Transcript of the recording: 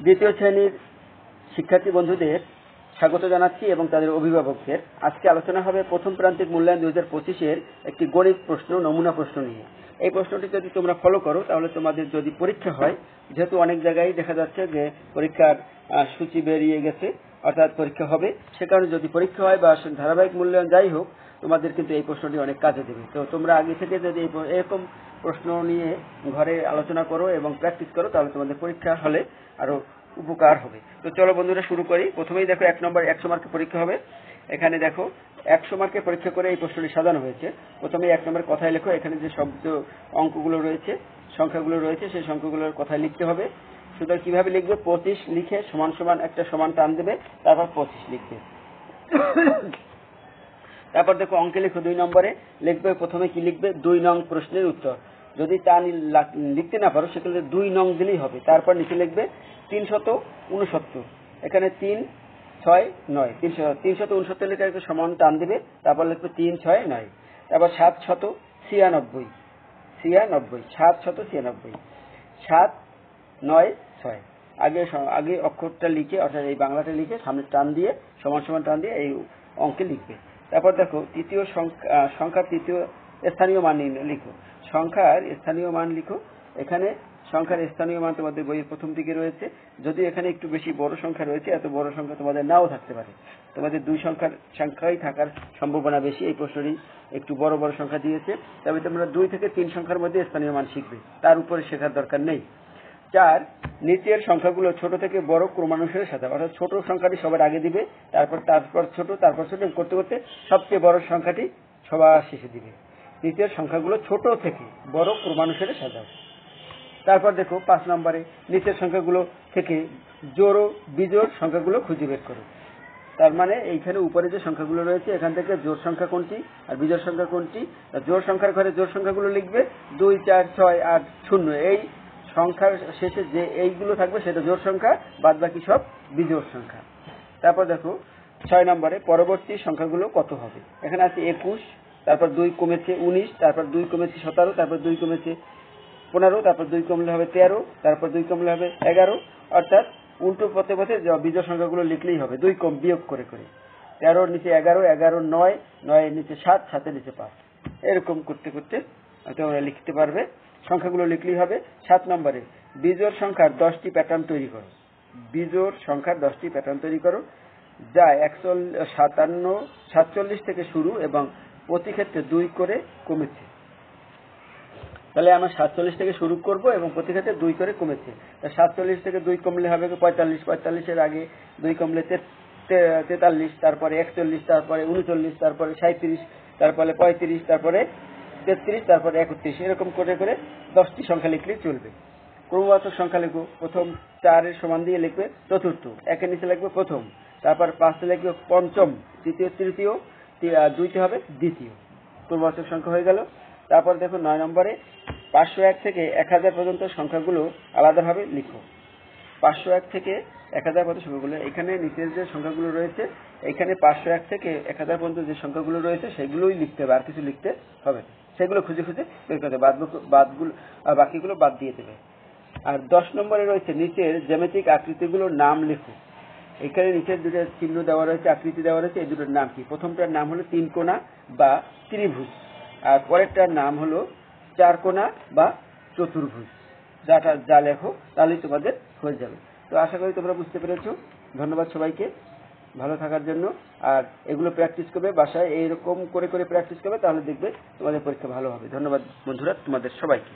দ্বিতীয় শ্রেণীর শিক্ষার্থী বন্ধুদের স্বাগত জানাচ্ছি এবং তাদের অভিভাবকদের। আজকে আলোচনা হবে প্রথম প্রান্তিক মূল্যায়ন 2025-এর একটি গণিত প্রশ্ন, নমুনা প্রশ্ন নিয়ে। এই প্রশ্নটি যদি তোমরা ফলো করো তাহলে তোমাদের যদি পরীক্ষা হয়, যেহেতু অনেক জায়গায় দেখা যাচ্ছে যে পরীক্ষার সূচি বেরিয়ে গেছে, অর্থাৎ পরীক্ষা হবে, সে কারণে যদি পরীক্ষা হয় বা ধারাবাহিক মূল্যায়ন যাই হোক, তোমাদের কিন্তু এই প্রশ্নটি অনেক কাজে দেবে। তো তোমরা আগে থেকে যদি এরকম প্রশ্ন নিয়ে ঘরে আলোচনা করো এবং প্র্যাকটিস করো তাহলে তোমাদের পরীক্ষা হলে আরো উপকার হবে। তো চলো বন্ধুরা শুরু করি। প্রথমেই দেখো 1 নম্বর 100 মার্কের পরীক্ষা হবে। এখানে দেখো 100 মার্কের পরীক্ষা করে এই প্রশ্নটি সাজানো হয়েছে। প্রথমেই 1 নম্বর কথায় লেখো, এখানে যে শব্দ অঙ্কগুলো রয়েছে, সংখ্যাগুলো রয়েছে, সেই সংখ্যাগুলোর কথায় লিখতে হবে। সুতরাং কিভাবে লিখবে? 25 লিখে সমান সমান একটা সমান টান দেবে, তারপর 25 লিখবে। তারপর দেখো অঙ্কে লিখো 2 নম্বরে লিখবে, প্রথমে কি লিখবে? 2 নং প্রশ্নের উত্তর। যদি তা লিখতে না পারো সেক্ষেত্রে 2 নং দিলেই হবে। তারপর নিচে লিখবে 369। এখানে 3, 6, 9, 369 লিখে একটা সমান টান দিবে, তারপর লিখবে 3, 6, 9। তারপর 796, 796, 7, 9, 6। আগে অক্ষরটা লিখে, অর্থাৎ এই বাংলাটা লিখে সামনে টান দিয়ে সমান সমান টান দিয়ে এই অঙ্কে লিখবে। তারপর দেখো তৃতীয় সংখ্যার তৃতীয় স্থানীয় মান লিখো। সংখ্যার স্থানীয় মান লিখো। এখানে সংখ্যার স্থানীয় মান তোমাদের বইয়ের প্রথম দিকে রয়েছে। যদি এখানে একটু বেশি বড় সংখ্যা রয়েছে, এত বড় সংখ্যা তোমাদের নাও থাকতে পারে, তোমাদের 2 সংখ্যাই থাকার সম্ভাবনা বেশি। এই প্রশ্নটি একটু বড় বড় সংখ্যা দিয়েছে, তবে তোমরা 2 থেকে 3 সংখ্যার মধ্যে স্থানীয় মান শিখবে, তার উপরে শেখার দরকার নেই। 4, নিচের সংখ্যাগুলো ছোট থেকে বড় ক্রমানুসারে সাজাও। অর্থাৎ ছোট সংখ্যাটি সবার আগে দিবে, তারপর ছোট, তারপর ছোট করতে করতে সবচেয়ে বড় সংখ্যাটি সবার শেষে দিবে। নিচের সংখ্যাগুলো ছোট থেকে বড় ক্রমানুসারে সাজাও। তারপর দেখো 5 নম্বরে নিচের সংখ্যাগুলো থেকে জোড় ও বিজোড় সংখ্যাগুলো খুঁজে বের করো। তার মানে এইখানে উপরে যে সংখ্যাগুলো রয়েছে এখান থেকে জোড় সংখ্যা কোনটি আর বিজোড় সংখ্যা কোনটি। জোড় সংখ্যার ঘরে জোড় সংখ্যাগুলো লিখবে 2, 4, 6, 8, 0। এই সংখ্যার শেষে যে এইগুলো থাকবে সেটা জোড় সংখ্যা, বাদ বাকি সব বিজোড় সংখ্যা। তারপর দেখো 6 নম্বরে পরবর্তী সংখ্যাগুলো কত হবে। এখানে আছে 21, তারপর 2 কমেছে 19, তারপর 2 কমেছে 17, তারপর 2 কমেছে 15, তারপর 2 কমলে হবে 13, তারপর 2 কমলে হবে 11। অর্থাৎ উল্টো পথে পথে বিজোড় সংখ্যাগুলো লিখলেই হবে, 2 কম বিয়োগ করে করে। 13 নিচে 11, 11 9, 9 নিচে 7, 7 নিচে 5। এরকম করতে করতে তোমরা লিখতে পারবে। সংখ্যাগুলো লিখলেই হবে। 7 নম্বরে বিজোড় সংখ্যার 10টি প্যাটার্ন তৈরি করো। বিজোড় সংখ্যার 10টি প্যাটার্ন তৈরি করো, যা 47 থেকে শুরু এবং প্রতি ক্ষেত্রে 2 করে কমেছে। তাহলে আমরা 47 থেকে শুরু করব এবং প্রতি ক্ষেত্রে 2 করে কমেছে। 47 থেকে 2 কমলে হবে 45, 45-এর আগে 2 কমলে 43, তারপরে 41, তারপরে 39, তারপরে 37, তারপরে 35, তারপরে 33, তারপরে 31। এরকম করে করে 10টি সংখ্যা লিখলেই চলবে। ক্রমবাচক সংখ্যা লিখো। প্রথম 4 এর সমান দিয়ে লিখবে চতুর্থ, 1-এর নিচে লিখবে প্রথম, তারপর 5-তে লিখবে পঞ্চম, তৃতীয় তৃতীয়, 2-তে হবে দ্বিতীয়। ক্রমবাচক সংখ্যা হয়ে গেল। তারপর দেখো 9 নম্বরে 501 থেকে 1000 পর্যন্ত সংখ্যাগুলো আলাদাভাবে লিখো। 501 থেকে 1000 পর্যন্ত সংখ্যাগুলো, এখানে নিচের যে সংখ্যাগুলো রয়েছে, এখানে 501 থেকে 1000 পর্যন্ত যে সংখ্যাগুলো রয়েছে সেগুলোই লিখতে হবে, আর কিছু লিখতে হবে। সেগুলো খুঁজে খুঁজে বের করতে, বাকিগুলো বাদ দিয়ে দেবে। আর 10 নম্বরে রয়েছে নিচের জ্যামিতিক আকৃতিগুলোর নাম লিখো। এখানে নিচের দুটো চিহ্ন দেওয়া রয়েছে, আকৃতি দেওয়া রয়েছে, এই দুটোর নাম কি? প্রথমটার নাম হলো 3 কোণা বা ত্রিভুজ, আর পরেরটার নাম হলো 4 কোণা বা চতুর্ভুজ। যা লেখো তাহলেই তোমাদের হয়ে যাবে। তো আশা করি তোমরা বুঝতে পেরেছো। ধন্যবাদ সবাইকে ভালো থাকার জন্য। আর এগুলো প্র্যাকটিস করবে বাসায়, এইরকম করে করে প্র্যাকটিস করবে, তাহলে দেখবে তোমাদের পরীক্ষা ভালো হবে। ধন্যবাদ বন্ধুরা তোমাদের সবাইকে।